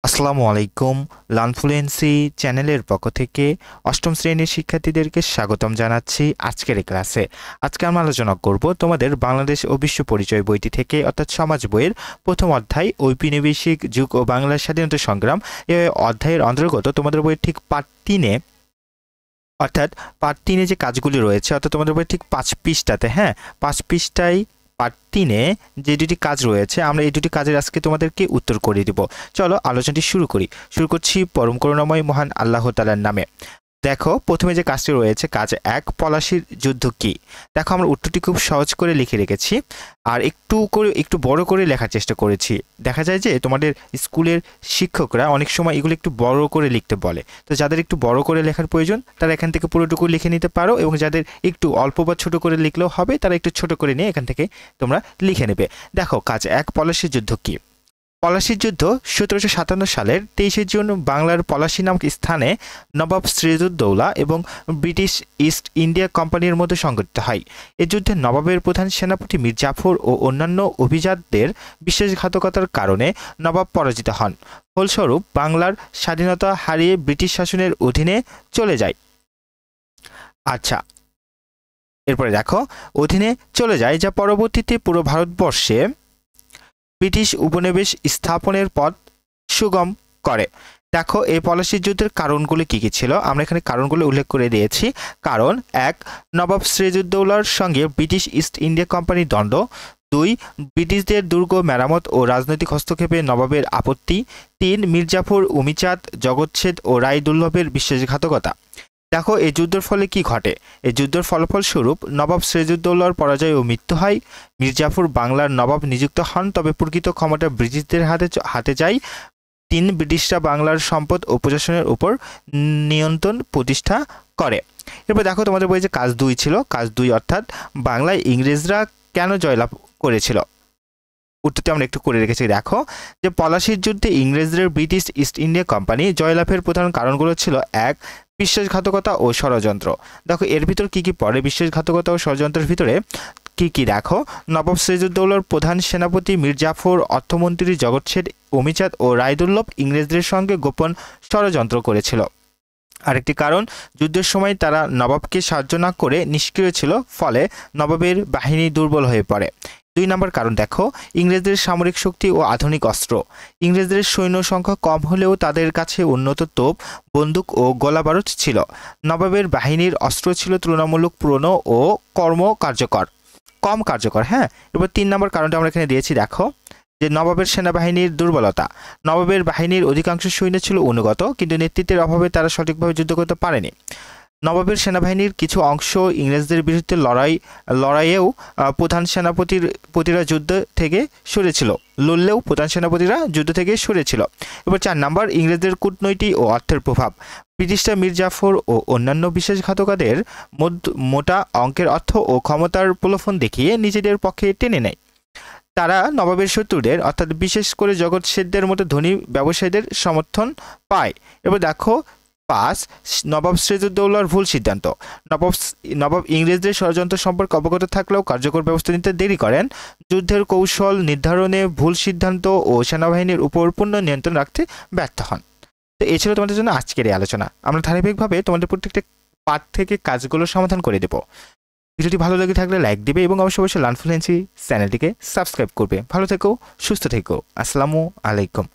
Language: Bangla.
আসসালামু আলাইকুম। লার্নফ্লুয়েন্সি চ্যানেলের পক্ষ থেকে অষ্টম শ্রেণীর শিক্ষার্থীদেরকে স্বাগতম জানাচ্ছি আজকের এই ক্লাসে। আজকে আমরা আলোচনা করব তোমাদের বাংলাদেশ ও বিশ্ব পরিচয় বইটি থেকে অর্থাৎ সমাজ বইয়ের প্রথম অধ্যায় ঔপনিবেশিক যুগ ও বাংলার স্বাধীনতা সংগ্রাম এই অধ্যায়ের অন্তর্গত তোমাদের বইয়ের ঠিক পার্ট 3-এ অর্থাৎ পার্ট 3-এ যে কাজগুলি রয়েছে অর্থাৎ তোমাদের বইয়ের ঠিক 5 পৃষ্ঠাতে 5 পৃষ্ঠায় পার্ট 3-এ যে দুটি কাজ রয়েছে আমরা এই দুটি কাজের আজকে তোমাদেরকে উত্তর করে দিব। চলো আলোচনাটি শুরু করছি পরম করুণাময় মহান আল্লাহ তাআলার নামে। দেখো প্রথমে যে কাজটি রয়েছে কাজ 1, পলাশীর যুদ্ধ কি। দেখো আমরা উত্তরটি খুব সহজ করে লিখে রেখেছি আর একটু বড় করে লেখার চেষ্টা করেছি। দেখা যায় যে তোমাদের স্কুলের শিক্ষকরা অনেক সময় এগুলো একটু বড় করে লিখতে বলে, তো যাদের একটু বড় করে লেখার প্রয়োজন তারা এখান থেকে পুরোটুকু লিখে নিতে পারো, এবং যাদের একটু অল্প বা ছোট করে লিখলেও হবে তারা একটু ছোট করে নিয়ে এখান থেকে তোমরা লিখে নেবে। দেখো কাজ 1, পলাশীর যুদ্ধ কি। পলাশীর যুদ্ধ 1757 সালের 23শে জুন বাংলার পলাশী নামক স্থানে নবাব সিরাজউদ্দৌলা এবং ব্রিটিশ ইস্ট ইন্ডিয়া কোম্পানির মধ্যে সংঘটিত হয়। এ যুদ্ধে নবাবের প্রধান সেনাপতি মীর জাফর ও অন্যান্য অভিজাতদের বিশ্বাসঘাতকতার কারণে নবাব পরাজিত হন। ফলস্বরূপ বাংলার স্বাধীনতা হারিয়ে ব্রিটিশ শাসনের অধীনে চলে যায়। আচ্ছা, এরপরে দেখো অধীনে চলে যায়, যা পরবর্তীতে পুরো ভারতবর্ষে ব্রিটিশ উপনিবেশ স্থাপনের পথ সুগম করে। দেখো এই পলাশীর যুদ্ধের কারণগুলি কি কি ছিল আমরা এখানে কারণগুলো উল্লেখ করে দিয়েছি। কারণ 1, নবাব সিরাজউদ্দৌলার সঙ্গে ব্রিটিশ ইস্ট ইন্ডিয়া কোম্পানির দ্বন্দ্ব। 2, ব্রিটিশদের দুর্গ মেরামত ও রাজনৈতিক হস্তক্ষেপে নবাবের আপত্তি। 3, মীর জাফর, উমিচাঁদ, জগৎছেদ ও রায়দুল্লভের বিশ্বাসঘাতকতা। দেখো এই যুদ্ধের ফলে কি ঘটে। এই যুদ্ধের ফলাফল স্বরূপ নবাব সিরাজউদ্দৌলার পরাজয় ও মৃত্যু হয়। মীর জাফর বাংলার নবাব নিযুক্ত হন, তবে প্রকৃত ক্ষমতা ব্রিটিশদের হাতে যায়। 3, ব্রিটিশরা বাংলার সম্পদ ও প্রশাসনের উপর নিয়ন্ত্রণ প্রতিষ্ঠা করে। এরপর দেখো তোমাদের বই যে কাজ 2 ছিল, কাজ 2 অর্থাৎ বাংলায় ইংরেজরা কেন জয়লাভ করেছিল। উত্তরটি আমরা একটু করে রেখেছি। দেখো যে পলাশীর যুদ্ধে ইংরেজদের ব্রিটিশ ইস্ট ইন্ডিয়া কোম্পানি জয়লাভের প্রধান কারণগুলো ছিল 1, বিশ্বাসঘাতকতা ও ষড়যন্ত্র। দেখো এর ভিতর কি কি পড়ে বিশ্বাসঘাতকতা ও ষড়যন্ত্রের ভিতরে কি কি। দেখো নবাব সিরাজউদ্দৌলার প্রধান সেনাপতি মীর জাফর, অর্থমন্ত্রী জগৎছেদ, অমিচাঁদ ও রায়দুল্লভ ইংরেজদের সঙ্গে গোপন ষড়যন্ত্র করেছিল। আরেকটি কারণ, যুদ্ধের সময় তারা নবাবকে সাহায্য না করে নিষ্ক্রিয় ছিল, ফলে নবাবের বাহিনী দুর্বল হয়ে পড়ে। 2 নম্বর কারণ দেখো ইংরেজদের সামরিক শক্তি ও আধুনিক অস্ত্র। ইংরেজদের সৈন্য সংখ্যা কম হলেও তাদের কাছে উন্নত তোপ, বন্দুক ও গোলাবারুদ ছিল। নবাবের বাহিনীর অস্ত্র ছিল তুলনামূলক পুরনো ও কম কার্যকর। এবার 3 নম্বর কারণটা আমরা এখানে দিয়েছি। দেখো যে নবাবের সেনাবাহিনীর দুর্বলতা। নবাবের বাহিনীর অধিকাংশ সৈন্য ছিল অনুগত, কিন্তু নেতৃত্বের অভাবে তারা সঠিকভাবে যুদ্ধ করতে পারেনি। নবাবের সেনাবাহিনীর কিছু অংশ ইংরেজদের বিরুদ্ধে লড়াইয়েও প্রধান সেনাপতিরা যুদ্ধ থেকে সরেছিল। এবার 4 নম্বর, ইংরেজদের কূটনৈতিক ও অর্থের প্রভাব। ব্রিটিশরা মীর জাফর ও অন্যান্য বিশ্বাসঘাতকদের মোটা অঙ্কের অর্থ ও ক্ষমতার প্রলোভন দেখিয়ে নিজেদের পক্ষে টেনে নেয়। তারা নবাবের শত্রুদের অর্থাৎ বিশেষ করে জগৎছেদদের মতো ধনী ব্যবসায়ীদের সমর্থন পায়। এবার দেখো 5, নবাব সিরাজউদ্দৌলার ভুল সিদ্ধান্ত। নবাব ইংরেজদের ষড়যন্ত্র সম্পর্কে অবগত থাকলেও কার্যকর ব্যবস্থা নিতে দেরি করেন। যুদ্ধের কৌশল নির্ধারণে ভুল সিদ্ধান্ত ও সেনাবাহিনীর উপর পূর্ণ নিয়ন্ত্রণ রাখতে ব্যর্থ হন। তো এই ছিল তোমাদের জন্য আজকের এই আলোচনা। আমরা ধারাবাহিকভাবে তোমাদের প্রত্যেকটা পার্ট থেকে কাজগুলো সমাধান করে দেবো। ভিডিওটি ভালো লেগে থাকলে লাইক দিবে এবং অবশ্যই লার্নফ্লুয়েন্সি চ্যানেলটিকে সাবস্ক্রাইব করবে। ভালো থেকো, সুস্থ থেকো। আসসালামু আলাইকুম।